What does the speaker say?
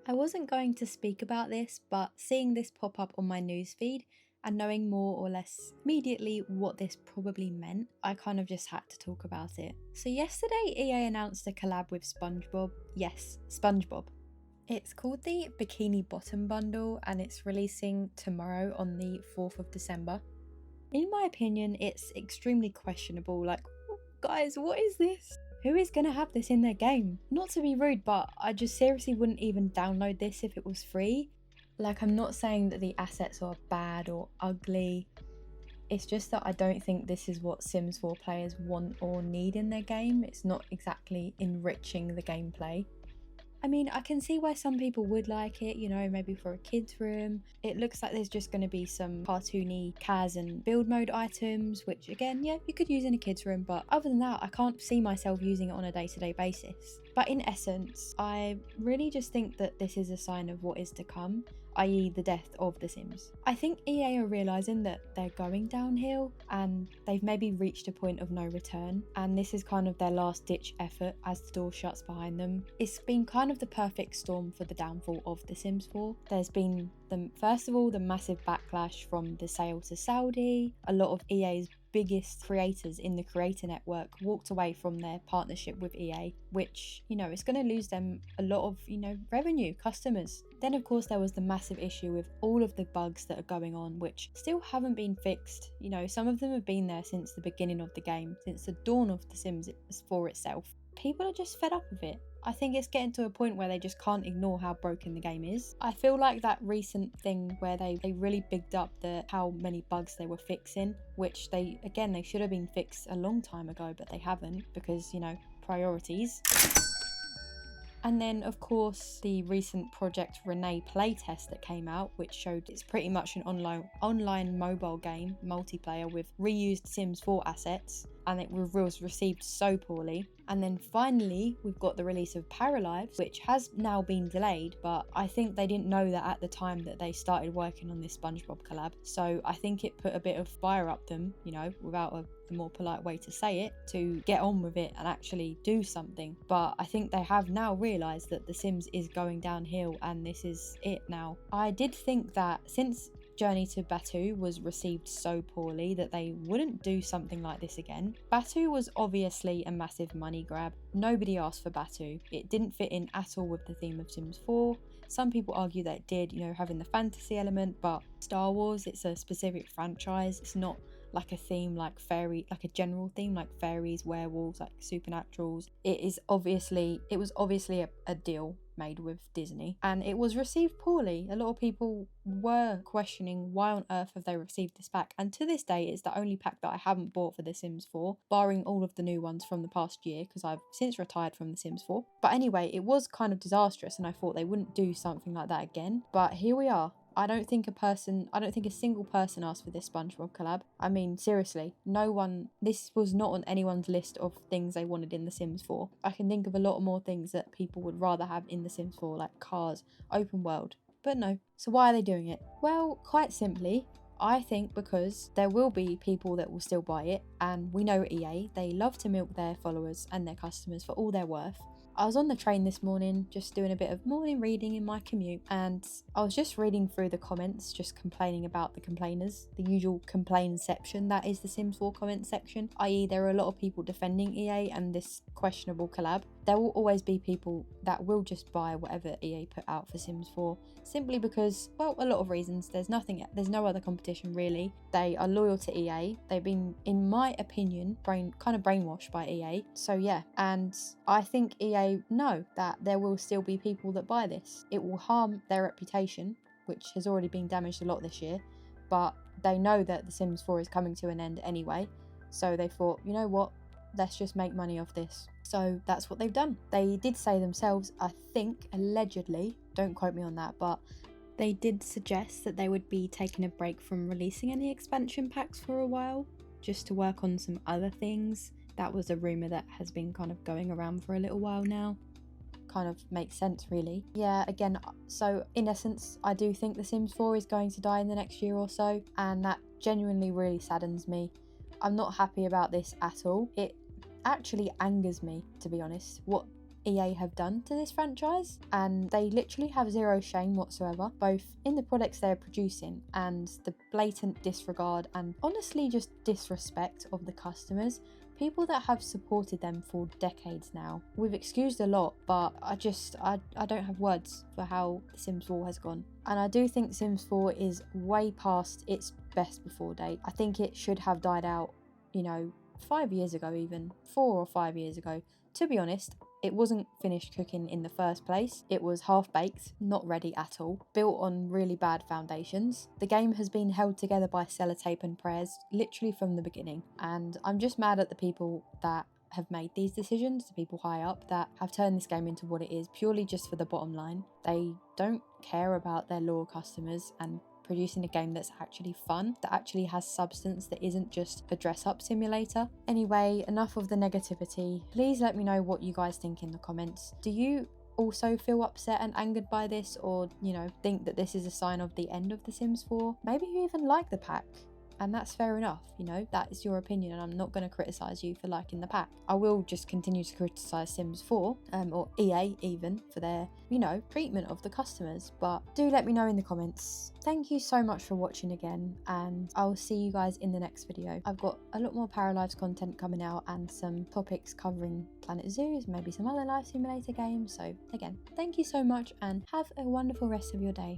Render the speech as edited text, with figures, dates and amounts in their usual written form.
I wasn't going to speak about this, but seeing this pop up on my newsfeed and knowing more or less immediately what this probably meant, I kind of just had to talk about it. So yesterday EA announced a collab with Spongebob. Yes, Spongebob. It's called the Bikini Bottom Bundle and it's releasing tomorrow on the 4th of December. In my opinion, it's extremely questionable. Like, guys, what is this? Who is going to have this in their game? Not to be rude, but I just seriously wouldn't even download this if it was free. Like, I'm not saying that the assets are bad or ugly. It's just that I don't think this is what Sims 4 players want or need in their game. It's not exactly enriching the gameplay. I mean, I can see why some people would like it, you know, maybe for a kid's room. It looks like there's just going to be some cartoony CAS and build mode items, which again, yeah, you could use in a kid's room, but other than that, I can't see myself using it on a day-to-day basis. But in essence, I really just think that this is a sign of what is to come, i.e. the death of The Sims. I think EA are realising that they're going downhill and they've maybe reached a point of no return, and this is kind of their last ditch effort as the door shuts behind them. It's been kind of the perfect storm for the downfall of The Sims 4. There's been, first of all, the massive backlash from the sale to Saudi. A lot of EA's biggest creators in the creator network walked away from their partnership with EA, which, you know, it's going to lose them a lot of, you know, revenue, customers. Then of course there was the massive issue with all of the bugs that are going on, which still haven't been fixed. You know, some of them have been there since the beginning of the game, since the dawn of The Sims 4 itself. People are just fed up with it. I think it's getting to a point where they just can't ignore how broken the game is. I feel like that recent thing where they really bigged up how many bugs they were fixing, which they should have been fixed a long time ago, but they haven't because, you know, priorities. And then, of course, the recent Project Renee playtest that came out, which showed it's pretty much an online mobile game, multiplayer, with reused Sims 4 assets, and it was received so poorly. And then finally, we've got the release of Paralives, which has now been delayed, but I think they didn't know that at the time that they started working on this Spongebob collab. So I think it put a bit of fire up them, you know, without a more polite way to say it, to get on with it and actually do something. But I think they have now realised that The Sims is going downhill and this is it now. I did think that since Journey to Batu was received so poorly that they wouldn't do something like this again. Batu was obviously a massive money grab. Nobody asked for Batu. It didn't fit in at all with the theme of Sims 4. Some people argue that it did, you know, having the fantasy element, but Star Wars, it's a specific franchise. It's not like a theme like fairy, like a general theme like fairies, werewolves, like supernaturals. It was obviously a deal made with Disney, and it was received poorly. A lot of people were questioning why on earth have they received this pack, and to this day it's the only pack that I haven't bought for The Sims 4, barring all of the new ones from the past year, because I've since retired from The Sims 4. But anyway, it was kind of disastrous and I thought they wouldn't do something like that again, but here we are. I don't think a single person asked for this SpongeBob collab. I mean, seriously, this was not on anyone's list of things they wanted in The Sims 4. I can think of a lot more things that people would rather have in The Sims 4, like cars, open world, but no. So why are they doing it? Well, quite simply, I think because there will be people that will still buy it, and we know EA, they love to milk their followers and their customers for all they're worth. I was on the train this morning, just doing a bit of morning reading in my commute, and I was just reading through the comments, just complaining about the complainers, the usual complain section that is the Sims 4 comment section, i.e. there are a lot of people defending EA and this questionable collab. There will always be people that will just buy whatever EA put out for Sims 4, simply because, well, a lot of reasons. There's no other competition really. They are loyal to EA. They've been, in my opinion, kind of brainwashed by EA. So yeah, and I think EA know that there will still be people that buy this. It will harm their reputation, which has already been damaged a lot this year, but they know that The Sims 4 is coming to an end anyway. So they thought, you know what? Let's just make money off this. So that's what they've done. They did say themselves, I think, allegedly, don't quote me on that, but they did suggest that they would be taking a break from releasing any expansion packs for a while, just to work on some other things. That was a rumour that has been kind of going around for a little while now. Kind of makes sense really. Yeah, again, so in essence, I do think The Sims 4 is going to die in the next year or so, and that genuinely really saddens me. I'm not happy about this at all. It actually angers me, to be honest. What EA have done to this franchise, and they literally have zero shame whatsoever, both in the products they're producing and the blatant disregard and honestly just disrespect of the customers. People that have supported them for decades now. We've excused a lot, but I don't have words for how Sims 4 has gone. And I do think Sims 4 is way past its best before date. I think it should have died out, 5 years ago, even 4 or 5 years ago. To be honest, it wasn't finished cooking in the first place. It was half-baked, not ready at all, built on really bad foundations. The game has been held together by sellotape and prayers literally from the beginning, and I'm just mad at the people that have made these decisions, the people high up that have turned this game into what it is purely just for the bottom line. They don't care about their loyal customers and producing a game that's actually fun, that actually has substance, that isn't just a dress-up simulator. Anyway, enough of the negativity. Please let me know what you guys think in the comments. Do you also feel upset and angered by this, or, think that this is a sign of the end of The Sims 4? Maybe you even like the pack. And that's fair enough, that is your opinion, and I'm not going to criticise you for liking the pack. I will just continue to criticise Sims 4, or EA even, for their, treatment of the customers. But do let me know in the comments. Thank you so much for watching again, and I'll see you guys in the next video. I've got a lot more Paralives content coming out and some topics covering Planet Zoos, maybe some other Life Simulator games. So again, thank you so much and have a wonderful rest of your day.